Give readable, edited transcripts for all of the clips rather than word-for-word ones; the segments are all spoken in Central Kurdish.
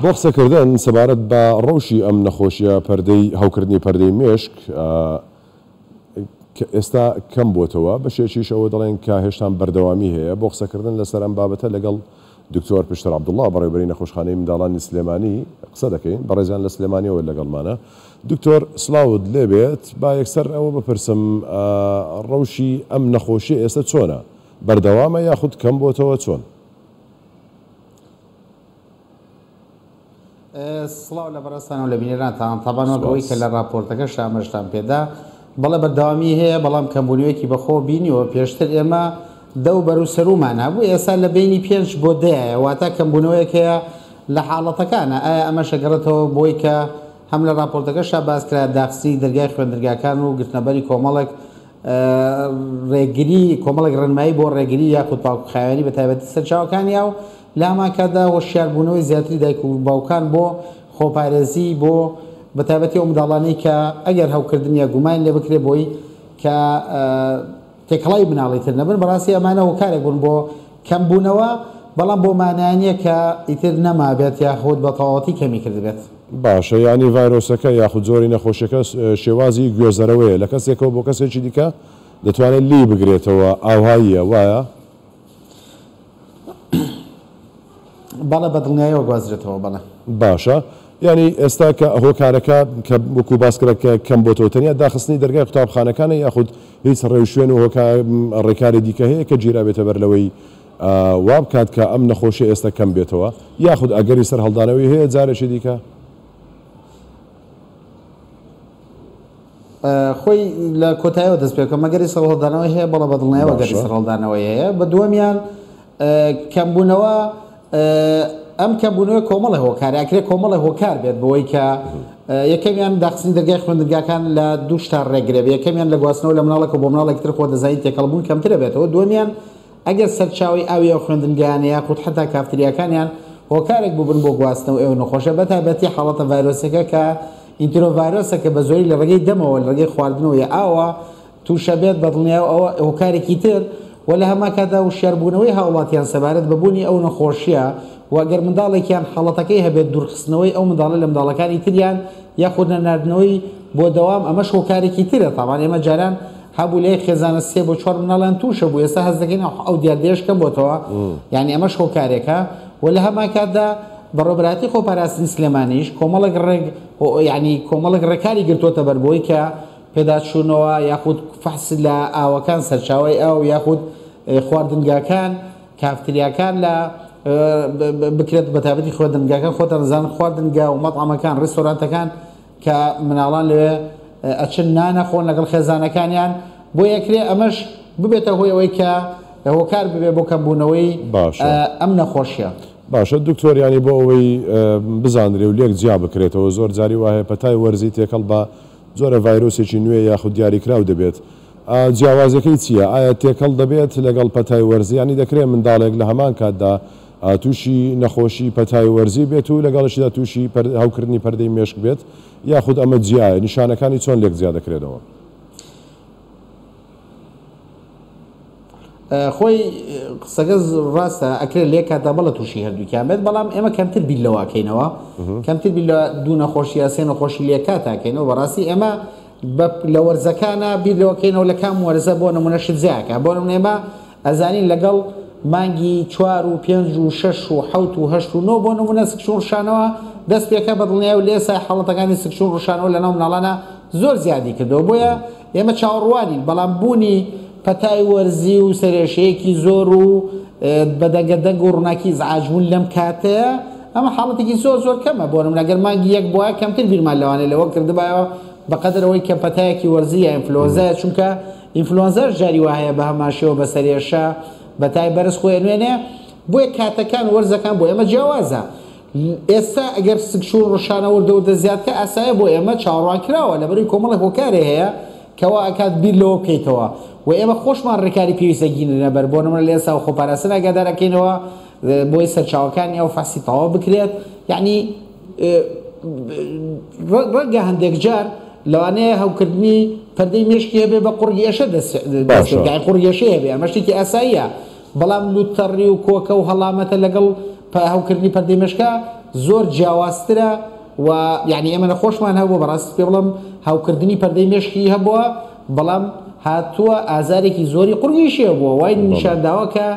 بۆ قسەکردن سەبارەت بە ڕەوشی ئەم نەخۆشیە پەردەی هەوکردنی پەردەی مێشک ئێستا کەم بۆتەوە بەشێکیش ئەوە دەڵێن کە هێشتا بەردەوامی هەیە. بۆ قسەکردن لەسەر ئەم بابەتە لەگەڵ دکتۆر پشتر عەبدوڵڵا بەڕێوەبەری نەخۆشخانەی منداڵانی سلێمانی قسە دەکەین. بەڕێزان لە سلێمانیەوە لەگەڵمانە. دکتۆر سڵاوت لێبێت، با یەکسەر ئەوە بپرسم ڕەوشی ئەم نەخۆشی ئێستا چۆنە؟ بەردەوامە یاخود کەم بۆتەوە چۆن؟ سڵاو لە بەڕێستان و لە بینێرانتان تاوانەوەی کە لە راپۆرتەکە شامەشتان پێدا بەڵێ بەردەوامی هەیە، بەڵام کەمبوونیوەیەکی بەخۆ بینیەوە. پێشتر ئێمە دەو بەر و سەرومان هەبوو، ئێستا لە بینی 5 بۆ 10 واتە کەمبوونەوەیەک هەیە لە حاڵەتەکانە. ئایا ئەمە شەگەڕێتەوە بۆی کە هەم لە راپۆرتەکەشا باسکرا داخسی دەرگای خوێندرگاکان و گرتنەبەری کۆمەڵێک ڕێگری کۆمەڵێک ڕێنمایی بۆ ڕێگری یاخود پاکوخاوێنی بە تایبەتی سەرچاوەکانیا و لاماکەدا هۆشیاربوونەوەی زیاتری دایک و باوکان بۆ خۆپارێزی بۆ بە تایبەتی ئەو منداڵانەی کە ئەگەر هەوکردن یا گومان لێ بکرێ بۆی کە تێکەڵای بناڵی تر نەبن. بەڕاستی ئەمانە هۆکارێک بوون بۆ کەمبوونەوە، بەڵام بۆ مانایانیە کە ئیتر نەمابێت یاخود بە تەواوەتی کەمی کردبێت. باشە، ینی ڤایرۆسەکە یاخود زۆری نەخۆشیەکە شێوازی گوێزەرەوەیە لە کەسێکەوە بۆ کەسێکی دیکە دەتوانێت لی بگرێتەوە. ئاوهاییە وایە؟ بەڵێ بەدڵنیاییەوە گوازرێتەوە. بەڵێ باشە، ینی ئێستا کە هۆکارەکە کە وەکو باسکرەکە کەم بۆتەوە تەنیا داخستنی دەرگای قوتابخانەکانە یاخود هیچ ڕێوشوێن و ڕێکاری دیکە هەیە کە گیرا بێتە بەرلەوەی وا بکات کە ئەم نەخۆشی ئێستا کەم بێتەوە، یاخود ئەگەری سەر هەڵدانەوەی هەیە جارێکی دیکە؟ خۆی لە کۆتاییەوە دەست پێکە مەگەری سەر هەڵدانەوەی هەیە، بەڵە بەدڵنیایەوە گەری سەر هەڵدانەوەی هەیە. بە دووەمیان کەمبوونەوە ئەم کەمبوونەوە کۆمەڵی هۆکاریاکرێت کۆمەڵی هۆکار بێت بەوەی کە یەکەمیان داخستنی دەرگای خوێندرگاکان لە دوو شتان ڕێگرێت، یەکەمیان لە گواستنەوە لە مناڵێکە بۆ مناڵێک تر خۆ دەزانیت تێکەڵبوون کەمترە بێتەوە. دووەمیان ئەگەر سەرچاوی ئاوی ئەو خوێندنگایانە یاخود حتا کافتریاکانیان هۆکارێک بووبن بۆ گواستنەوە ئێوە نەخۆشە، بە تایبەتی حاڵەتە ڤایرۆسەکە کە ئینترۆڤایرۆسە کە بە زۆری لە ڕێگەی دەمەوە لە ڕێگەی خواردنەوە یا ئاوە تووشە بێت، بەدڵنیایەوە ئەوە هۆکارێکی تر و لە هەما کادا وشیاربوونەوەی هاوڵاتیان سەبارەت بەبوونی ئەو نەخۆشیە وەگەر منداڵێکیان حاڵەتەکەی هەبێت دوورخستنەوەی ئەو منداڵە لە منداڵەکانی تریان یاخود نەناردنەوەی بۆ دەوام، ئەمەش هۆکارێکی ترە. تاوان ئێمە جاران هەبوو لێ خێزانە 3 بۆ 4 مناڵیان تووشە بوو، ئێستا هەز دەکەین ئەو دیاردێش کەم بۆتەوە، یعنی ئەمەش هۆکارێکە. و لە هەما کاتدا بەڕێوەبەراتی خۆپاراستنی سلێمانیش کۆمەڵێک ینی کۆمەڵێک ڕێکاری گرتوۆتە بەربۆی کە پێداچوونەوە یاخود فەحس لە ئاوەکان سەرچاوی ئاو یاخود خواردنگاکان کافتریاکان لە بکرێت بە تایبەتی خواردنگاکان خۆتان دەزانن خواردنگا و مەطعەمەکان ڕێستۆرانتەکان کە مناڵان لەوێ ئەچن نانەخۆن لەگەڵ خێزانەکانیان بۆ یەکرێ ئەمەش ببێتە هۆی ئەوەی کە هۆکار ببێ بۆ کەمبوونەوەی ئەم نەخۆشیە. باشە دکتۆر، ینی بۆ ئەوەی بزانرێ و لێک جیا بکرێتەوە زۆر جاری وایە پەتای وەرزی تێکەڵ بە زۆرە ڤایرۆسێکی نوێ یاخود دیاریکراو دەبێت. جیاوازەکەی چییە؟ ئایا تێکەڵ دەبێت لەگەڵ پەتای وەرزی، ینی دەکرێت منداڵێک لە هەمان کاتدا تووشی نەخۆشی پەتای وەرزی بێت و لەگەڵشیدا تووشی هەوکردنی پەردەی مێشک بێت، یاخود ئەمە جیایە؟ نیشانەکانی چۆن لێک جیا دەکرێتەوە؟ خۆی قسەکە ڕاستە ئەکرێت لێ کاتا بەڵە تووشی هەردووکیان بێت، بەڵام ئێمە کەمتر بیل لەواکەینەوە، کەمتر بیل لە دوو نەخۆشی یا سێ نەخۆشی لێ کاتاکەینەوە. بەڕاستی ئێمە لە وەرزەکانە بیرەوەکەینەوە لە کام وەرزە بۆ نمونە شت زیاکە، بۆ نمونە ئێمە ئەزانین لەگەڵ مانگی 4 و 5 و 6 و 7 و 8 و 9 بۆ نمونە سکشون ڕشانەوە دەست پێکە بەدڵنیایە و لێسای حاڵەتەکانی سکشون ڕشانەوە لەناو مناڵانە زۆر زیادی کردەوە. بۆیە ئێمە چاوەڕوانین، بەڵام بوونی پەتای وەرزی و سەرێشەیەکی زۆر و بەدەنگەدەنگ و ڕووناکی زعاجبوون لەم کاتەیە ئەمە حاڵەتێکی زۆر زۆر کەمە. بۆ نمونە ئەگەر مانگی 1 بووە کەمتر بیرمان لەوانەیە لەوە کردبایەوە بەقەدرەوەی کە پەتایەکی وەرزی یا ئینفلۆنزایە، چونکە ئینفلۆنزاش جاری وایە بە هەماشەوە بە سەرێشە بەتای بەرز خۆی نوێنێ، بۆیە کاتەکان وەرزەکان بۆ ئێمە جیاوازە. ئێستا ئەگەر سکشور ڕشانە وردەوردە زیادکە ئاسایە بۆ ئێمە چاوەڕوان کراوە لەبەرەوەی کۆمەڵی هۆکارێ هەیە کەوا ئەکات بیر لەوە بکەیتەوە و ئێمە خۆشمان ڕێکاری پێویستە گینە بەر بۆ نمونە لە ئێستا و خۆپاراستن ئاگادارەکەینەوە بۆی سەرچاوەکانی ئەو فاسی تەواو بکرێت. یعنی ڕەنگە هەندێک جار لەوانەیە هەوکردنی پەردەی مێشکی هەبێ بە قوڕگێشە دەستگای قوڕگێشەی هەبێ، ئەمە شتێکی ئاساییە، بەڵام لوتەڕی و کۆکە و هەڵامەتە لەگەڵ هەوکردنی پەردەی مێشکە زۆر جیاوازترە و یعنی ئێمە نەخۆشمان هەبوو بەڕاستی پێ بڵم هاوکردنی پەردەی مێشکی هەبووە بەڵام هاتووە ئازارێکی زۆری قورگیشیە بووە وای نیشانداوە کە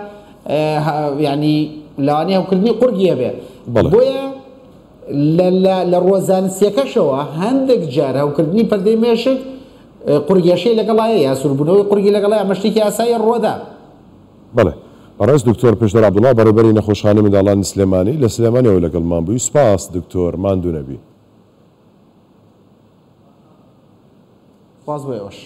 ینی لەوانەیە هەوکردنی قورگیە بێ بۆیە لە ڕۆزانسیەکەشەوە هەندێک جار هەوکردنی پەردەی مێشک قورگێشەی لەگەڵایە یا سووربوونەوەی قورگی لەگەڵای مەشتێکی ئاسایی ڕۆدا بەڵێ بەڕێز دکتۆر پێشتر عەبدوڵڵا بەڕێبەری نەخۆشخانەی منداڵانی سلێمانی لە سلێمانیەوە لەگەڵمان بووی سوپاس دکتۆر ماندوو نەبی باز بۆ ئێوەش